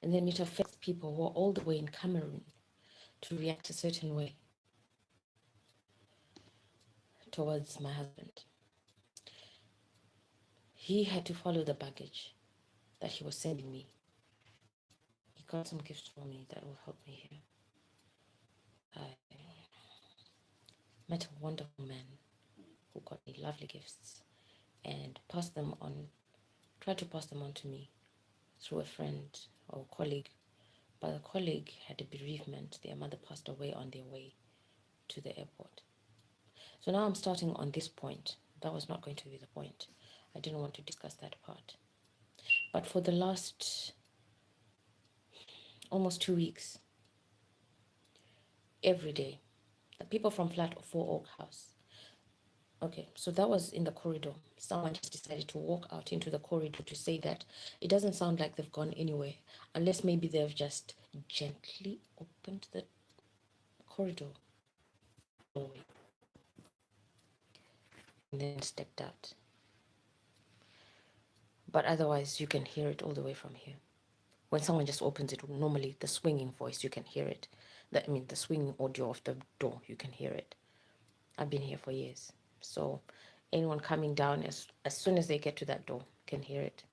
And then it affects people who are all the way in Cameroon to react a certain way towards my husband. He had to follow the baggage that he was sending me. He got some gifts for me that will help me here. I met a wonderful man who got me lovely gifts and passed them on, tried to pass them on to me through a friend or colleague. But the colleague had a bereavement. Their mother passed away on their way to the airport. So now I'm starting on this point. That was not going to be the point. I didn't want to discuss that part. But for the last almost 2 weeks, every day, the people from flat 4 Oak House. Okay, so that was in the corridor. Someone just decided to walk out into the corridor to say that it doesn't sound like they've gone anywhere, unless maybe they've just gently opened the corridor doorway and then stepped out. But otherwise, you can hear it all the way from here. When someone just opens it, normally the swinging voice, you can hear it. The swinging audio of the door, you can hear it. I've been here for years. So anyone coming down, as soon as they get to that door, can hear it.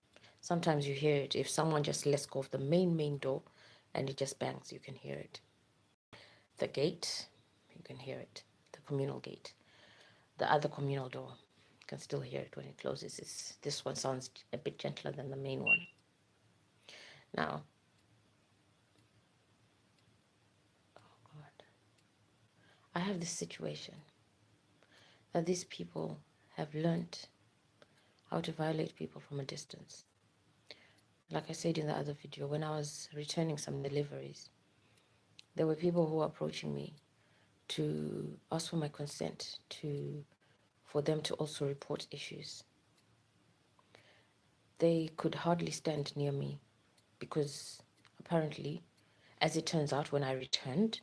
Sometimes you hear it. If someone just lets go of the main door and it just bangs, you can hear it. The gate, you can hear it. The communal gate. The other communal door, you can still hear it when it closes. This one sounds a bit gentler than the main one. Now, oh God, I have this situation that these people have learned how to violate people from a distance. Like I said in the other video, when I was returning some deliveries, there were people who were approaching me to ask for my consent for them to also report issues. They could hardly stand near me because apparently, as it turns out, when I returned,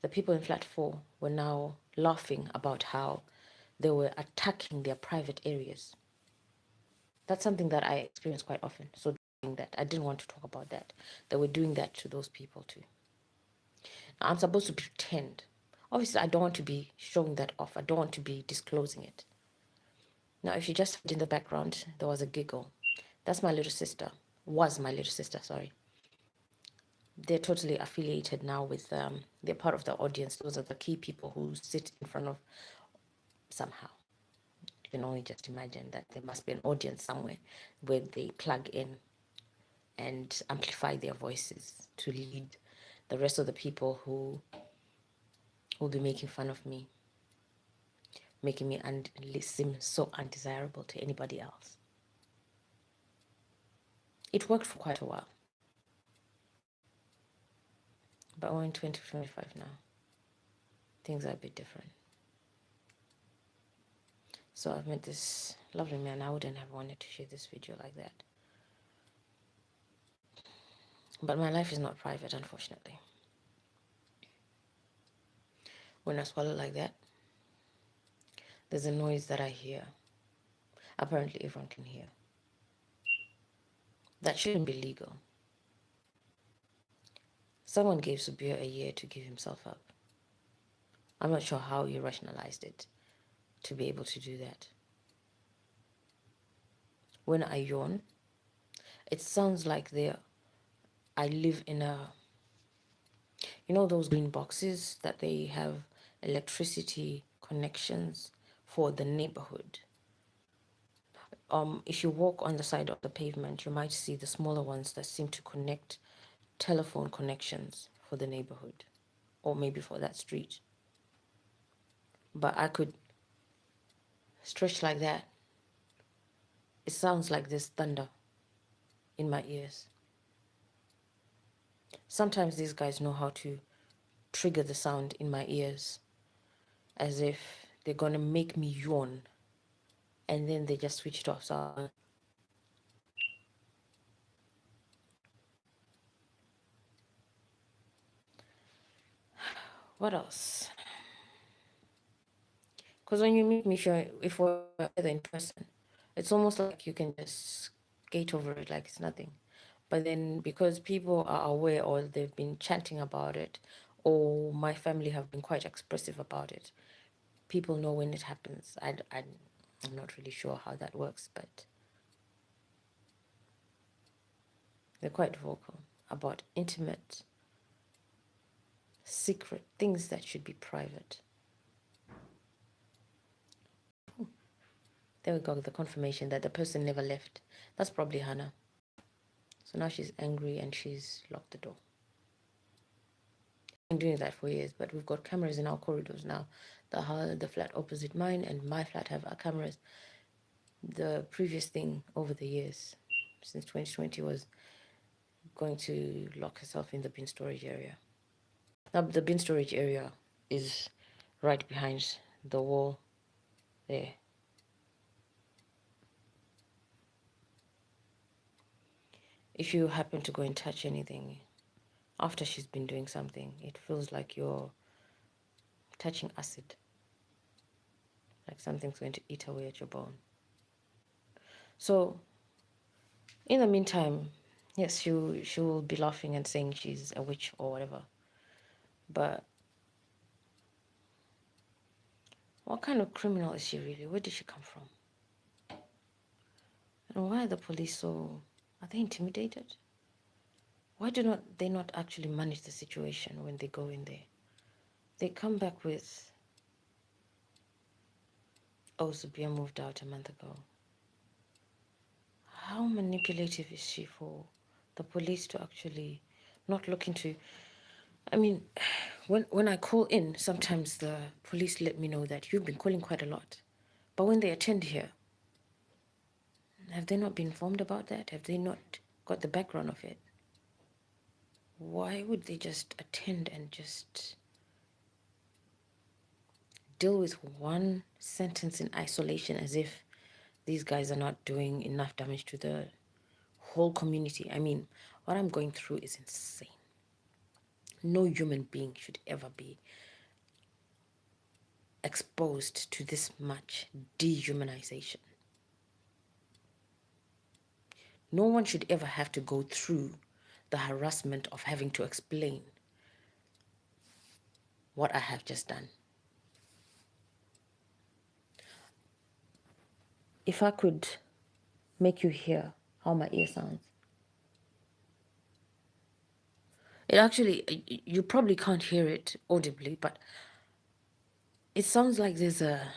the people in flat 4 were now laughing about how they were attacking their private areas. That's something that I experience quite often. So that I didn't want to talk about that. They were doing that to those people too. Now, I'm supposed to pretend. Obviously, I don't want to be showing that off. I don't want to be disclosing it. Now, if you just heard in the background, there was a giggle. That's my little sister. Was my little sister, sorry. They're totally affiliated now with, they're part of the audience. Those are the key people who sit in front of somehow. You can only just imagine that there must be an audience somewhere where they plug in and amplify their voices to lead the rest of the people who will be making fun of me, making me seem so undesirable to anybody else. It worked for quite a while. But we're in 2025 now. Things are a bit different. So I've met this lovely man. I wouldn't have wanted to share this video like that. But my life is not private, unfortunately. When I swallow like that, there's a noise that I hear. Apparently everyone can hear. That shouldn't be legal. Someone gave Zubir a year to give himself up. I'm not sure how he rationalized it to be able to do that. When I yawn, it sounds like I live in those green boxes that they have electricity connections for the neighborhood. If you walk on the side of the pavement, you might see the smaller ones that seem to connect telephone connections for the neighborhood or maybe for that street. But I could stretch like that. It sounds like there's thunder in my ears. Sometimes these guys know how to trigger the sound in my ears as if they're going to make me yawn, and then they just switch it off. So what else? Because when you meet me, if we're either in person, it's almost like you can just skate over it like it's nothing. But then because people are aware or they've been chanting about it, or my family have been quite expressive about it, people know when it happens. I'm not really sure how that works, but they're quite vocal about intimate, secret things that should be private. There we go, the confirmation that the person never left. That's probably Hannah. So now she's angry and she's locked the door. Been doing that for years, but we've got cameras in our corridors now. The flat opposite mine and my flat have our cameras. The previous thing over the years, since 2020, was going to lock herself in the bin storage area. Now the bin storage area is right behind the wall there. If you happen to go and touch anything after she's been doing something, it feels like you're touching acid, like something's going to eat away at your bone. So in the meantime, yes, she will be laughing and saying she's a witch or whatever. But what kind of criminal is she really? Where did she come from? And why are the police so... Are they intimidated? Why do not they not actually manage the situation when they go in there? They come back with, oh, Zubir moved out a month ago. How manipulative is she for the police to actually not look into... I mean, when I call in, sometimes the police let me know that you've been calling quite a lot. But when they attend here, have they not been informed about that? Have they not got the background of it? Why would they just attend and just deal with one sentence in isolation as if these guys are not doing enough damage to the whole community? I mean, what I'm going through is insane. No human being should ever be exposed to this much dehumanization. No one should ever have to go through the harassment of having to explain what I have just done. If I could make you hear how my ear sounds. It actually, you probably can't hear it audibly, but it sounds like there's an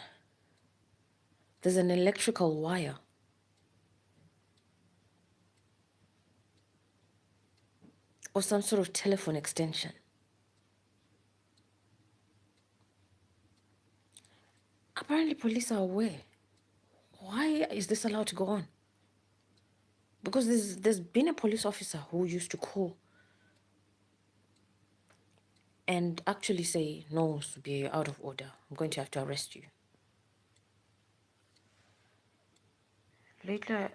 electrical wire or some sort of telephone extension. Apparently police are aware. Why is this allowed to go on? Because there's been a police officer who used to call and actually say, no, Zubir, you're out of order. I'm going to have to arrest you. Later,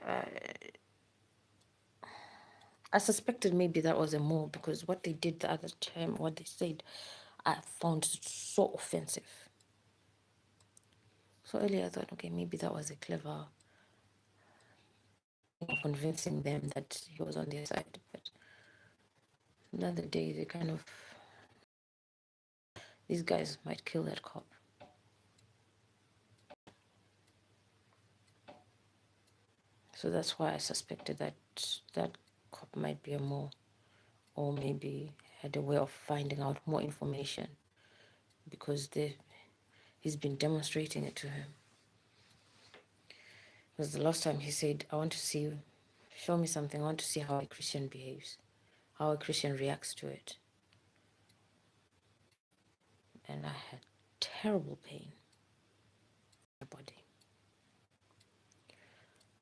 I suspected maybe that was a move because what they did the other time, what they said, I found so offensive. So earlier I thought, okay, maybe that was a clever way of convincing them that he was on their side. But another day, they kind of, these guys might kill that cop. So that's why I suspected that that cop might be a mole, or maybe had a way of finding out more information because he's been demonstrating it to him. Because the last time he said, I want to see you, show me something, I want to see how a Christian behaves, how a Christian reacts to it. And I had terrible pain in my body.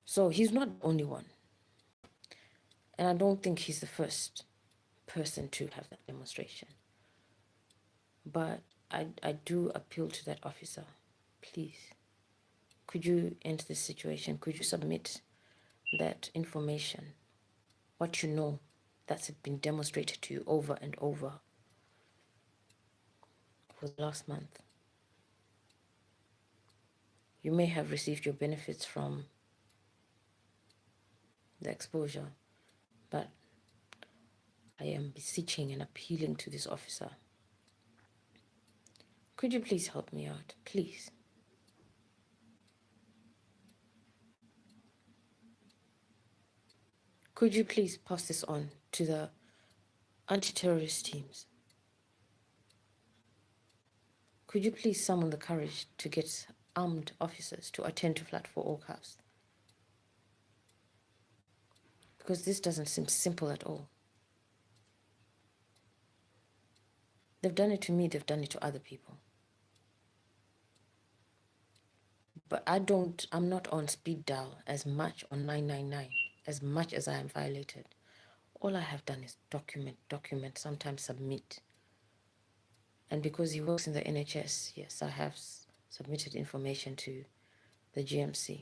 So he's not the only one. And I don't think he's the first person to have that demonstration. But I do appeal to that officer, please, could you end this situation? Could you submit that information, what you know, that's been demonstrated to you over and over for the last month? You may have received your benefits from the exposure, but I am beseeching and appealing to this officer. Could you please help me out? Please. Could you please pass this on to the anti-terrorist teams? Could you please summon the courage to get armed officers to attend to Flat 4 Oakhouse? Because this doesn't seem simple at all. They've done it to me, they've done it to other people. But I'm not on speed dial as much on 999, as much as I am violated. All I have done is document, sometimes submit. And because he works in the NHS, yes, I have submitted information to the GMC.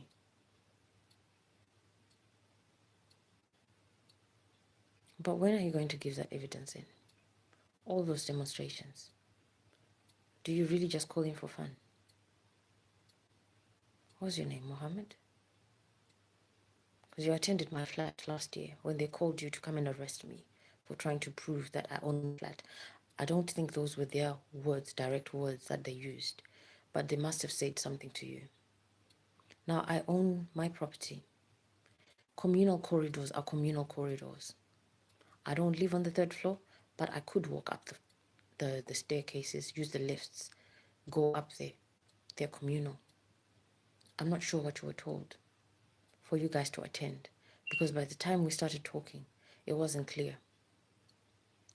But when are you going to give that evidence in? All those demonstrations. Do you really just call in for fun? What's your name, Mohammed? Because you attended my flat last year when they called you to come and arrest me for trying to prove that I own the flat. I don't think those were their words, direct words that they used, but they must have said something to you. Now I own my property. Communal corridors are communal corridors. I don't live on the third floor, but I could walk up the staircases, use the lifts, go up there. They're communal. I'm not sure what you were told for you guys to attend, because by the time we started talking, it wasn't clear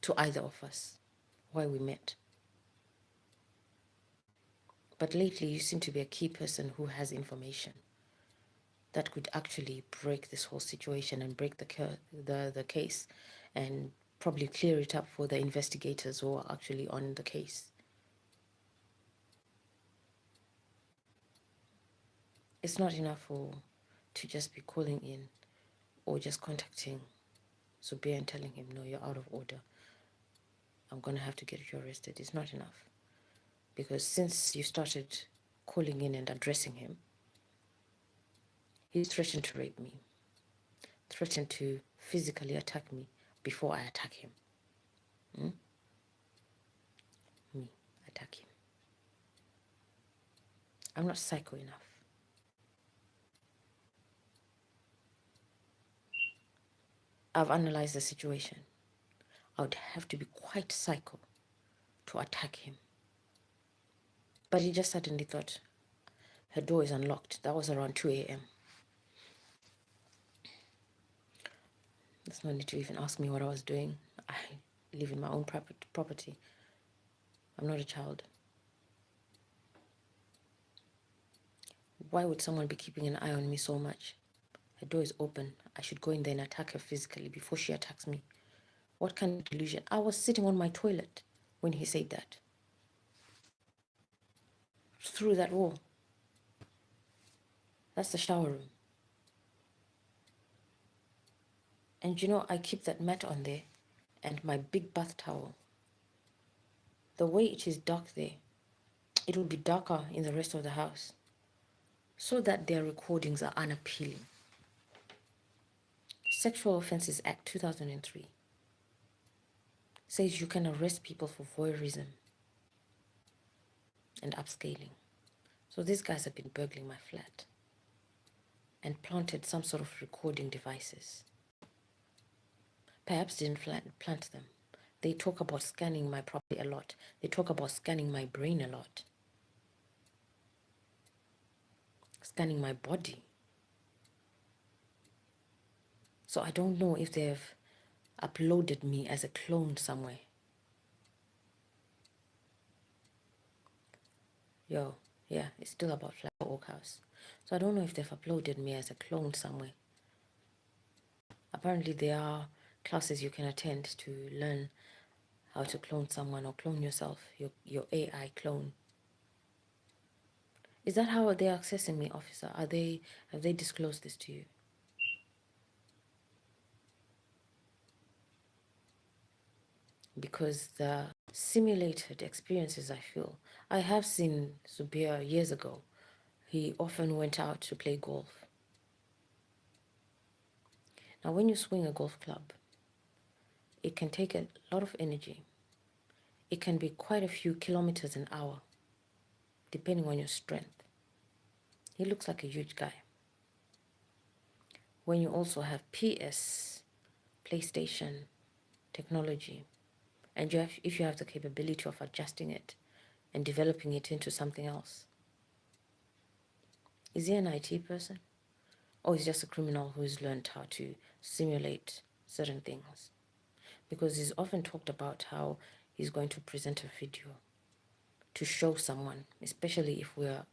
to either of us why we met. But lately, you seem to be a key person who has information that could actually break this whole situation and break the case and probably clear it up for the investigators who are actually on the case. It's not enough to just be calling in or just contacting Zubir and telling him, no, you're out of order. I'm going to have to get you arrested. It's not enough. Because since you started calling in and addressing him, he threatened to rape me, threatened to physically attack me before I attack him. Me attack him. I'm not psycho enough. I've analyzed the situation. I would have to be quite psycho to attack him. But he just suddenly thought, her door is unlocked. That was around 2 a.m. There's no need to even ask me what I was doing. I live in my own property. I'm not a child. Why would someone be keeping an eye on me so much? Her door is open. I should go in there and attack her physically before she attacks me. What kind of delusion? I was sitting on my toilet when he said that. Through that wall. That's the shower room. And you know, I keep that mat on there and my big bath towel. The way it is dark there, it will be darker in the rest of the house, so that their recordings are unappealing. Sexual Offences Act 2003 says you can arrest people for voyeurism and upscaling. So these guys have been burgling my flat and planted some sort of recording devices. Perhaps didn't plant them. They talk about scanning my property a lot. They talk about scanning my brain a lot. Scanning my body. So I don't know if they've uploaded me as a clone somewhere. Yeah, it's still about Flat Oakhouse. So I don't know if they've uploaded me as a clone somewhere. Apparently there are classes you can attend to learn how to clone someone or clone yourself, your AI clone. Is that how they're accessing me, officer? Have they disclosed this to you? Because the simulated experiences I have seen Zubir years ago. He often went out to play golf. Now, when you swing a golf club, It can take a lot of energy. It can be quite a few kilometers an hour, depending on your strength. He looks like a huge guy. When you also have PS, PlayStation, technology, and if you have the capability of adjusting it and developing it into something else. Is he an IT person? Or is he just a criminal who's learned how to simulate certain things? Because he's often talked about how he's going to present a video to show someone, especially if we're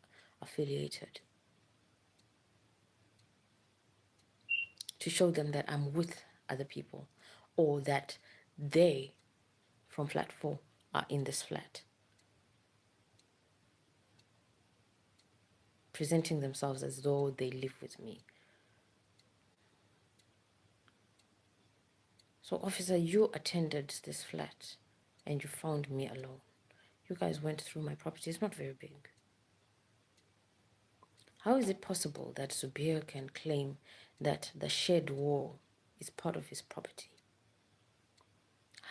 affiliated, to show them that I'm with other people or that they from flat 4 are in this flat, presenting themselves as though they live with me. So, officer, you attended this flat and you found me alone. You guys went through my property. It's not very big. How is it possible that Zubir can claim that the shed wall is part of his property?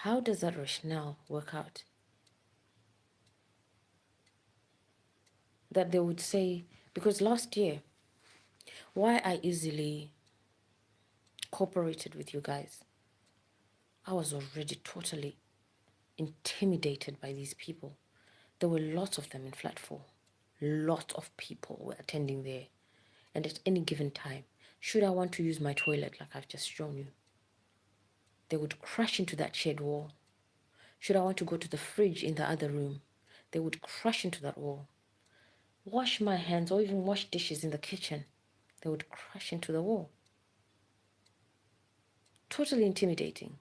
How does that rationale work out? That they would say, because last year, why I easily cooperated with you guys, I was already totally intimidated by these people. There were lots of them in flat 4. Lots of people were attending there. And at any given time, should I want to use my toilet like I've just shown you, they would crash into that shed wall. Should I want to go to the fridge in the other room, they would crash into that wall. Wash my hands or even wash dishes in the kitchen, they would crash into the wall. Totally intimidating.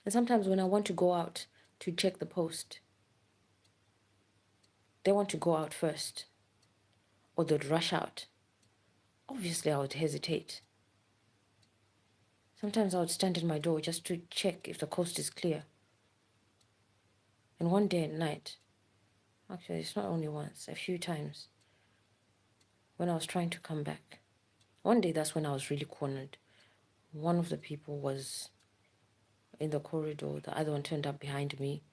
And sometimes when I want to go out to check the post, they want to go out first, or they'd rush out. Obviously, I would hesitate. Sometimes I would stand in my door just to check if the coast is clear. And one day at night, actually it's not only once, a few times, when I was trying to come back. One day, that's when I was really cornered. One of the people was in the corridor, the other one turned up behind me,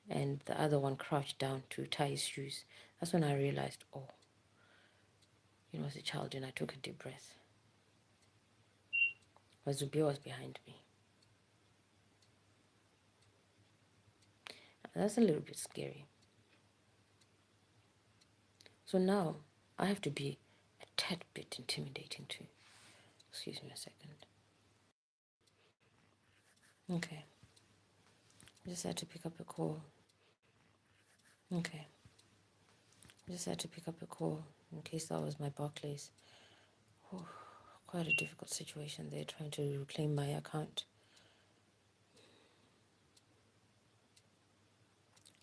and the other one crouched down to tie his shoes. That's when I realized, oh, as a child, and I took a deep breath. But Zubir was behind me. That's a little bit scary. So now I have to be a tad bit intimidating too. Excuse me a second. Okay. I just had to pick up a call. Okay. I just had to pick up a call in case that was my Barclays. Oh, quite a difficult situation. They're trying to reclaim my account.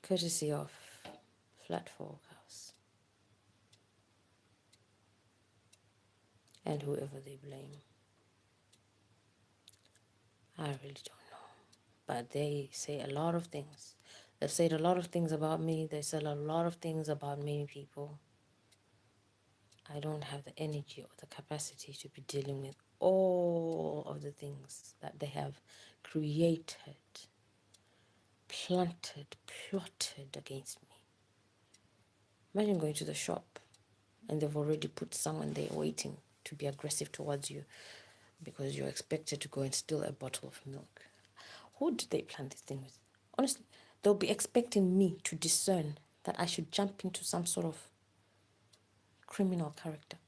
Courtesy of Flat 4 House. And whoever they blame. I really don't know. But they say a lot of things. They've said a lot of things about me. They said a lot of things about many people. I don't have the energy or the capacity to be dealing with all of the things that they have created, planted, plotted against me. Imagine going to the shop and they've already put someone there waiting to be aggressive towards you because you're expected to go and steal a bottle of milk. Who did they plan this thing with? Honestly, they'll be expecting me to discern that I should jump into some sort of criminal character.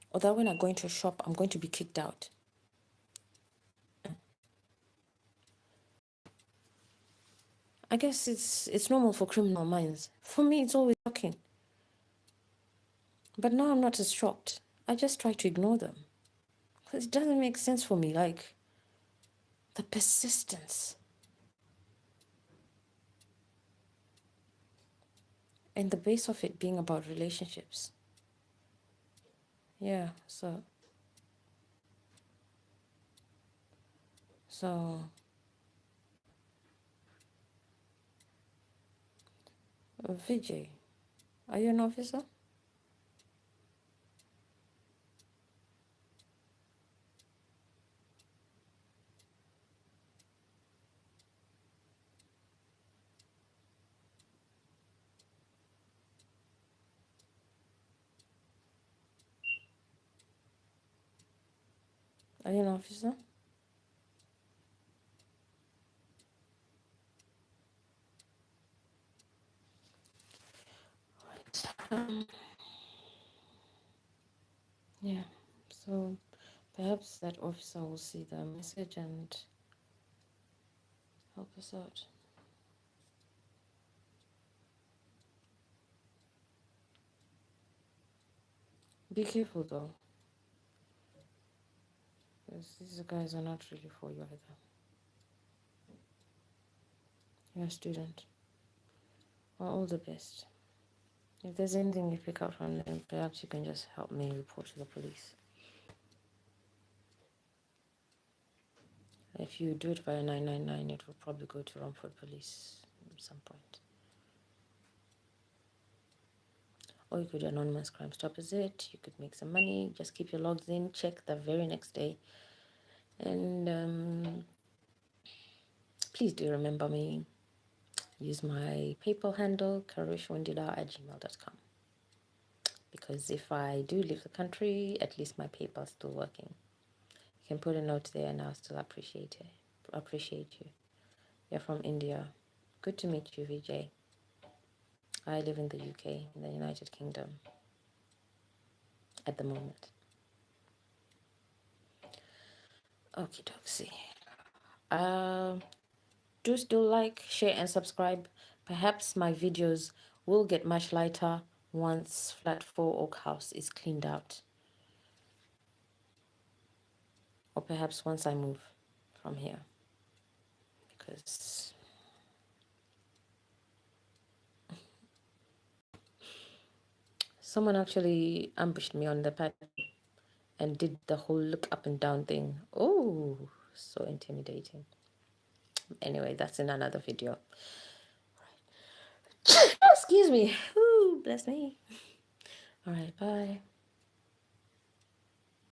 Or that when I go into a shop, I'm going to be kicked out. I guess it's normal for criminal minds. For me, it's always shocking. But now I'm not as shocked. I just try to ignore them. Because it doesn't make sense for me. Like, the persistence. And the base of it being about relationships. Yeah, so Vijay, are you an officer? Are you an officer? Right. Yeah. So perhaps that officer will see the message and help us out. Be careful though, because these guys are not really for you either. You're a student. Well, all the best. If there's anything you pick up from them, perhaps you can just help me report to the police. If you do it via 999, it will probably go to Romford police at some point. Or you could do anonymous Crime Stoppers it. You could make some money. Just keep your logs in. Check the very next day. And please do remember me. Use my PayPal handle, carushwindila@gmail.com. Because if I do leave the country, at least my PayPal's still working. You can put a note there and I'll still appreciate it. Appreciate you. You're from India. Good to meet you, Vijay. I live in the UK, in the United Kingdom, at the moment. Okie dokie. Do still like, share, and subscribe. Perhaps my videos will get much lighter once Flat 4 Oak House is cleaned out. Or perhaps once I move from here. Because someone actually ambushed me on the patio and did the whole look up and down thing. Oh, so intimidating. Anyway, that's in another video. Excuse me. Ooh, bless me. All right, bye.